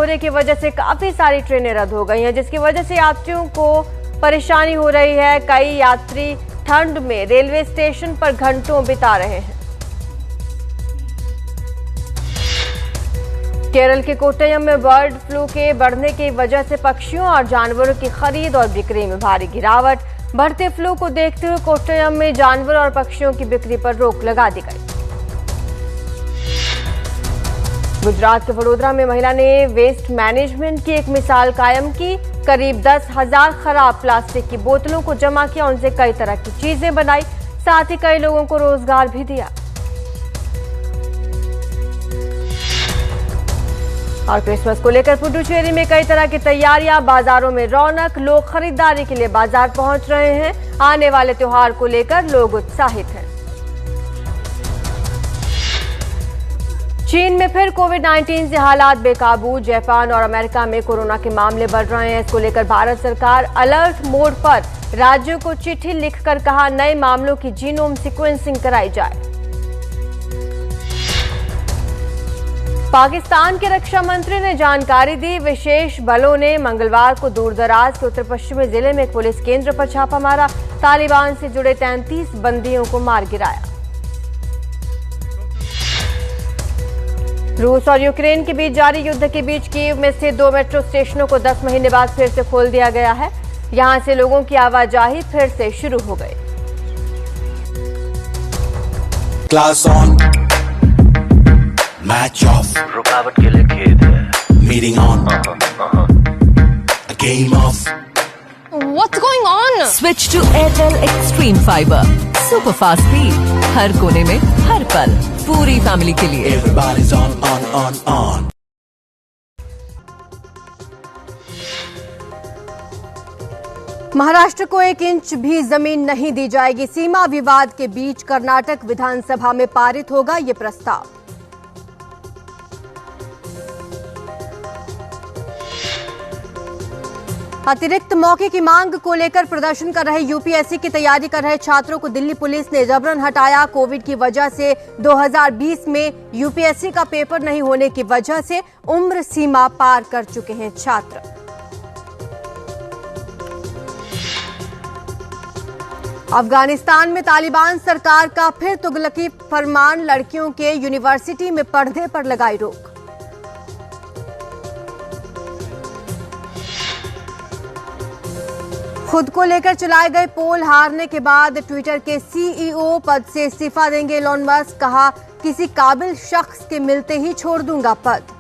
कोहरे की वजह से काफी सारी ट्रेनें रद्द हो गई हैं, जिसकी वजह से यात्रियों को परेशानी हो रही है। कई यात्री ठंड में रेलवे स्टेशन पर घंटों बिता रहे हैं। केरल के कोट्टयम में बर्ड फ्लू के बढ़ने की वजह से पक्षियों और जानवरों की खरीद और बिक्री में भारी गिरावट। बढ़ते फ्लू को देखते हुए कोट्टयम में जानवर और पक्षियों की बिक्री पर रोक लगा दी गई। गुजरात के वडोदरा में महिला ने वेस्ट मैनेजमेंट की एक मिसाल कायम की। करीब 10,000 खराब प्लास्टिक की बोतलों को जमा किया, उनसे कई तरह की चीजें बनाई, साथ ही कई लोगों को रोजगार भी दिया। और क्रिसमस को लेकर पुडुचेरी में कई तरह की तैयारियां, बाजारों में रौनक, लोग खरीदारी के लिए बाजार पहुंच रहे हैं। आने वाले त्योहार को लेकर लोग उत्साहित हैं। चीन में फिर कोविड-19 से हालात बेकाबू। जापान और अमेरिका में कोरोना के मामले बढ़ रहे हैं। इसको लेकर भारत सरकार अलर्ट मोड पर, राज्यों को चिट्ठी लिखकर कहा नए मामलों की जीनोम सीक्वेंसिंग कराई जाए। पाकिस्तान के रक्षा मंत्री ने जानकारी दी। विशेष बलों ने मंगलवार को दूरदराज के उत्तर पश्चिमी जिले में एक पुलिस केंद्र पर छापा मारा। तालिबान से जुड़े 33 बंदियों को मार गिराया। रूस और यूक्रेन के बीच जारी युद्ध के बीच कीव में स्थित 2 मेट्रो स्टेशनों को 10 महीने बाद फिर से खोल दिया गया है। यहां से लोगों की आवाजाही फिर से शुरू हो गई। क्लास ऑन, मैच ऑफ, रुकावट के लिए खेद है, meeting on, game of. What's going on? Switch to Airtel Extreme Fiber. Super fast speed. हर कोने में, हर पल, पूरी फैमिली के लिए। Everybody's on. महाराष्ट्र को 1 इंच भी जमीन नहीं दी जाएगी। सीमा विवाद के बीच कर्नाटक विधानसभा में पारित होगा ये प्रस्ताव। अतिरिक्त मौके की मांग को लेकर प्रदर्शन कर रहे यूपीएससी की तैयारी कर रहे छात्रों को दिल्ली पुलिस ने जबरन हटाया। कोविड की वजह से 2020 में यूपीएससी का पेपर नहीं होने की वजह से उम्र सीमा पार कर चुके हैं छात्र। अफगानिस्तान में तालिबान सरकार का फिर तुगलकी फरमान, लड़कियों के यूनिवर्सिटी में पढ़ने पर लगाई रोक। खुद को लेकर चलाए गए पोल हारने के बाद ट्विटर के सीईओ पद से इस्तीफा देंगे इलॉन मस्क। कहा किसी काबिल शख्स के मिलते ही छोड़ दूंगा पद।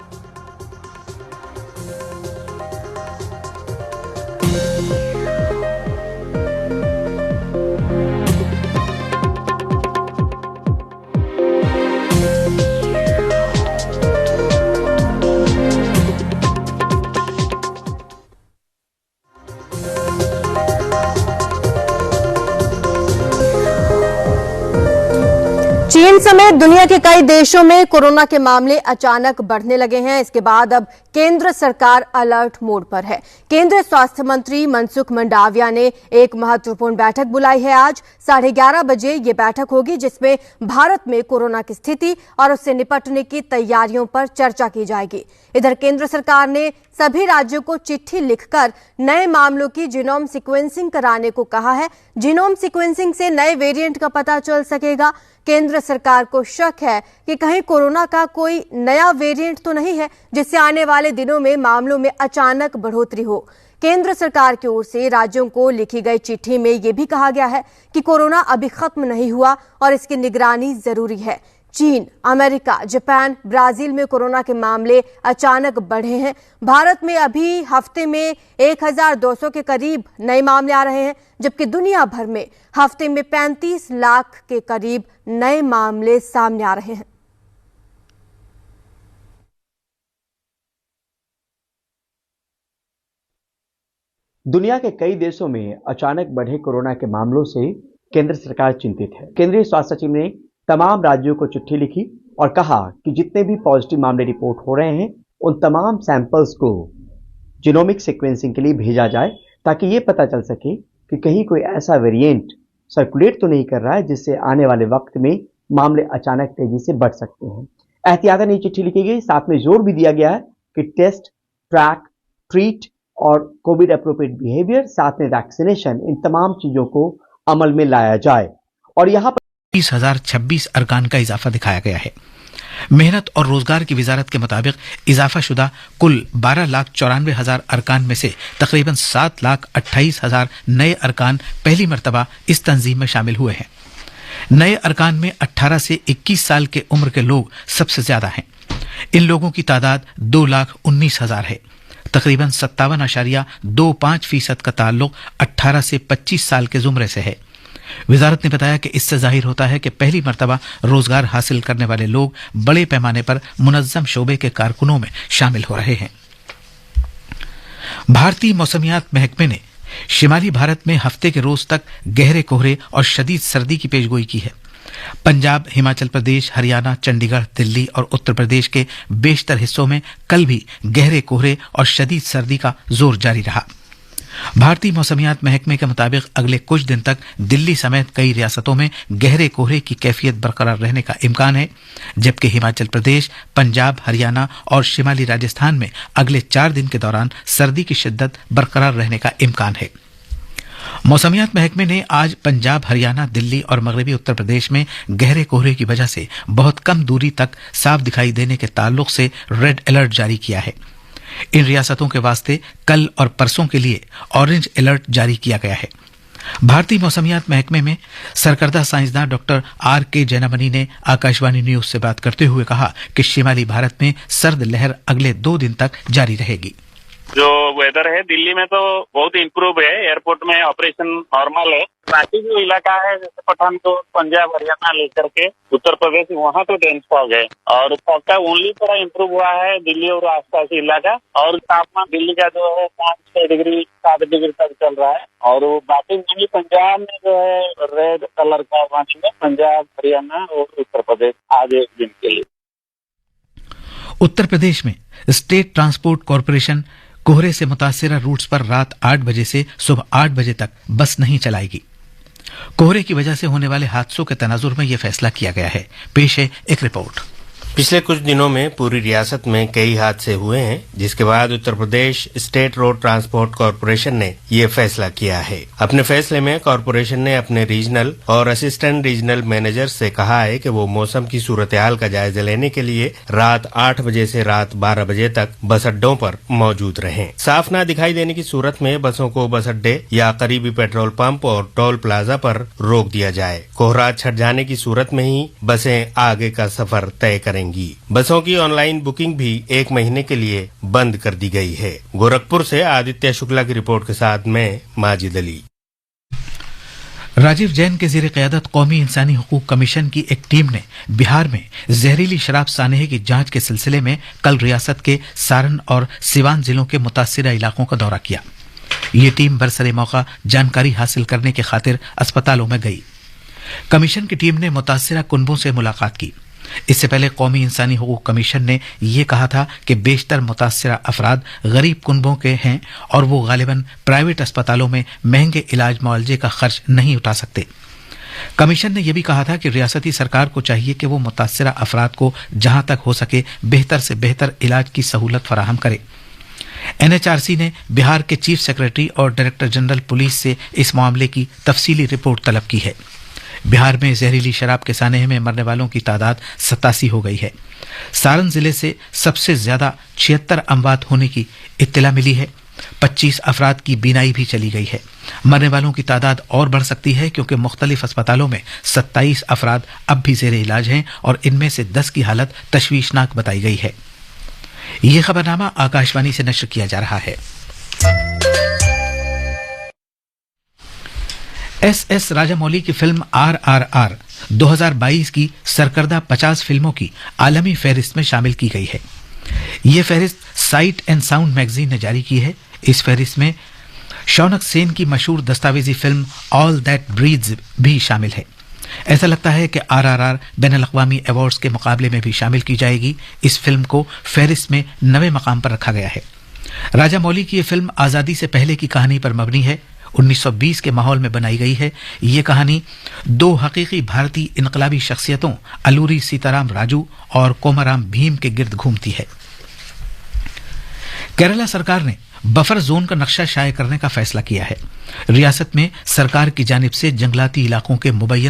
चीन समेत दुनिया के कई देशों में कोरोना के मामले अचानक बढ़ने लगे हैं। इसके बाद अब केंद्र सरकार अलर्ट मोड पर है। केंद्रीय स्वास्थ्य मंत्री मनसुख मंडाविया ने एक महत्वपूर्ण बैठक बुलाई है। आज 11:30 बजे ये बैठक होगी, जिसमें भारत में कोरोना की स्थिति और उससे निपटने की तैयारियों पर चर्चा की जाएगी। इधर केंद्र सरकार ने सभी राज्यों को चिट्ठी लिखकर नए मामलों की जीनोम सीक्वेंसिंग कराने को कहा है। जीनोम सीक्वेंसिंग से नए वेरिएंट का पता चल सकेगा। केंद्र सरकार को शक है कि कहीं कोरोना का कोई नया वेरिएंट तो नहीं है, जिससे आने वाले दिनों में मामलों में अचानक बढ़ोतरी हो। केंद्र सरकार की ओर से राज्यों को लिखी गई चिट्ठी में यह भी कहा गया है कि कोरोना अभी खत्म नहीं हुआ और इसकी निगरानी जरूरी है। चीन, अमेरिका, जापान, ब्राजील में कोरोना के मामले अचानक बढ़े हैं। भारत में अभी हफ्ते में 1200 के करीब नए मामले आ रहे हैं, जबकि दुनिया भर में हफ्ते में 35 लाख के करीब नए मामले सामने आ रहे हैं। दुनिया के कई देशों में अचानक बढ़े कोरोना के मामलों से केंद्र सरकार चिंतित है। केंद्रीय स्वास्थ्य सचिव ने तमाम राज्यों को चिट्ठी लिखी और कहा कि जितने भी पॉजिटिव मामले रिपोर्ट हो रहे हैं उन तमाम सैंपल्स को जीनोमिक सीक्वेंसिंग के लिए भेजा जाए, ताकि ये पता चल सके कि कहीं कोई ऐसा वेरिएंट सर्कुलेट तो नहीं कर रहा है जिससे आने वाले वक्त में मामले अचानक तेजी से बढ़ सकते हैं। एहतियातन ये चिट्ठी लिखी गई, साथ में जोर भी दिया गया है कि टेस्ट ट्रैक, ट्रीट और कोविड अप्रोप्रिएट बिहेवियर, साथ में वैक्सीनेशन, इन तमाम चीजों को अमल में लाया जाए। और यहाँ पर 20,026 अरकान का इजाफा दिखाया गया है। मेहनत और रोजगार की वजारत के मुताबिक इजाफा शुदा कुल 12,94,000 अरकान में से तकरीबन 7,28,000 नए अरकान पहली मरतबा इस तंजीम में शामिल हुए हैं। नए अरकान में 18 से 21 साल के उम्र के लोग सबसे ज्यादा हैं। इन लोगों की तादाद 2,19,000 है। तकरीबन 57.25% का ताल्लुक 18 से 25 साल के जुमरे से है। वजारत ने बताया कि इससे जाहिर होता है कि पहली मरतबा रोजगार हासिल करने वाले लोग बड़े पैमाने पर मुनज्जम शोबे के कारकुनों में शामिल हो रहे हैं। भारतीय मौसमियात महकमे ने शिमाली भारत में हफ्ते के रोज तक गहरे कोहरे और शदीद सर्दी की पेशगोई की है। पंजाब, हिमाचल प्रदेश, हरियाणा, चंडीगढ़, दिल्ली और उत्तर प्रदेश के बेशतर हिस्सों में कल भी गहरे कोहरे और शदीद सर्दी का जोर जारी रहा। भारतीय मौसमियात महकमे के मुताबिक अगले कुछ दिन तक दिल्ली समेत कई रियासतों में गहरे कोहरे की कैफियत बरकरार रहने का इम्कान है, जबकि हिमाचल प्रदेश, पंजाब, हरियाणा और शिमाली राजस्थान में अगले 4 दिन के दौरान सर्दी की शिद्दत बरकरार रहने का इम्कान है। मौसमियात महकमे ने आज पंजाब, हरियाणा, दिल्ली और मगरबी उत्तर प्रदेश में गहरे कोहरे की वजह से बहुत कम दूरी तक साफ दिखाई देने के ताल्लुक से रेड अलर्ट जारी किया है। इन रियासतों के वास्ते कल और परसों के लिए ऑरेंज अलर्ट जारी किया गया है। भारतीय मौसमियात महकमे में सरकर्दा साइंसदान डॉक्टर R.K. जैनामनी ने आकाशवाणी न्यूज से बात करते हुए कहा कि शिमाली भारत में सर्द लहर अगले 2 दिन तक जारी रहेगी। जो वेदर है दिल्ली में तो बहुत इम्प्रूव है, एयरपोर्ट में ऑपरेशन नॉर्मल है। बाकी जो इलाका है जैसे पठानकोट, पंजाब, हरियाणा लेकर के उत्तर प्रदेश, वहाँ तो डेंस फॉग है और फॉग का ओनली थोड़ा इम्प्रूव हुआ है दिल्ली और आसपास इलाका। और तापमान दिल्ली का जो है 5-6 डिग्री 7 डिग्री तक चल रहा है। और बाकी पंजाब में जो है रेड कलर का वार्निंग है, पंजाब, हरियाणा और उत्तर प्रदेश आज एक दिन के लिए। उत्तर प्रदेश में स्टेट ट्रांसपोर्ट कॉरपोरेशन कोहरे से मुतासिरा रूट्स पर रात 8 बजे से सुबह 8 बजे तक बस नहीं चलाएगी। कोहरे की वजह से होने वाले हादसों के तनाजुर में यह फैसला किया गया है। पेश है एक रिपोर्ट। पिछले कुछ दिनों में पूरी रियासत में कई हादसे हुए हैं, जिसके बाद Uttar Pradesh state road transport corporation ने ये फैसला किया है। अपने फैसले में कॉरपोरेशन ने अपने रीजनल और असिस्टेंट रीजनल मैनेजर से कहा है कि वो मौसम की सूरत हाल का जायजा लेने के लिए रात 8 बजे से रात 12 बजे तक बस अड्डों पर मौजूद रहें। साफ न दिखाई देने की सूरत में बसों को बस अड्डे या करीबी पेट्रोल पंप और टोल प्लाजा पर रोक दिया जाए। कोहरा छट जाने की सूरत में ही बसें आगे का सफर तय करेंगी। बसों की ऑनलाइन बुकिंग भी 1 महीने के लिए बंद कर दी गई है। गोरखपुर से आदित्य शुक्ला की रिपोर्ट के साथ मैं माजिद अली। राजीव जैन के ज़ेरे क़यादत कौमी इंसानी हुकूक कमीशन की एक टीम ने बिहार में जहरीली शराब सानेहे की जांच के सिलसिले में कल रियासत के सारण और सिवान जिलों के मुतासिरा इलाकों का दौरा किया। ये टीम बरसरे मौका जानकारी हासिल करने की खातिर अस्पतालों में गई। कमीशन की टीम ने मुतासिरा कुनबों से मुलाकात की। इससे पहले कौमी इंसानी हुकूक कमीशन ने यह कहा था कि बेशतर मुतासिरा अफराद गरीब कुनबों के हैं और वो गालिबन प्राइवेट अस्पतालों में महंगे इलाज मुआवजे का खर्च नहीं उठा सकते। कमीशन ने यह भी कहा था कि रियासती सरकार को चाहिए कि वो मुतासिरा अफराद को जहां तक हो सके बेहतर से बेहतर इलाज की सहूलत फराहम करे। NHRC ने बिहार के चीफ सेक्रेटरी और डायरेक्टर जनरल पुलिस से इस मामले की तफसीली रिपोर्ट तलब की है। बिहार में जहरीली शराब के सानेहे में मरने वालों की तादाद 87 हो गई है। सारण जिले से सबसे ज्यादा 76 अमवात होने की इत्तला मिली है। 25 अफराद की बीनाई भी चली गई है। मरने वालों की तादाद और बढ़ सकती है क्योंकि मुख्तलिफ अस्पतालों में 27 अफराद अब भी जेरे इलाज हैं और इनमें से 10 की हालत तशवीशनाक बताई गई है। यह खबरनामा आकाशवाणी से नश्र किया जा रहा है। SS राजामौली की फिल्म RRR 2022 की सरकर्दा 50 फिल्मों की आलमी फहरिस्त में शामिल की गई है। यह फहरिस्त साइट एंड साउंड मैगजीन ने जारी की है। इस फहरिस्त में शौनक सेन की मशहूर दस्तावेजी फिल्म ऑल दैट ब्रीथ्स भी शामिल है। ऐसा लगता है कि RRR बैनुल-अक़वामी अवार्ड्स के मुकाबले में भी शामिल की जाएगी। इस फिल्म को फहरिस्त में 9वें मकाम पर रखा गया है। राजामौली की यह फिल्म आज़ादी से पहले की कहानी पर मबनी है। 1920 के माहौल में बनाई गई है। ये कहानी 2 हकीकी भारतीय इनकलाबी शख्सियतों अलूरी सीताराम राजू और कोमाराम भीम के गिर्द घूमती है। केरला सरकार ने बफर जोन का नक्शा शाये करने का फैसला किया है। रियासत में सरकार की जानिब से जंगलाती इलाकों के मुबैना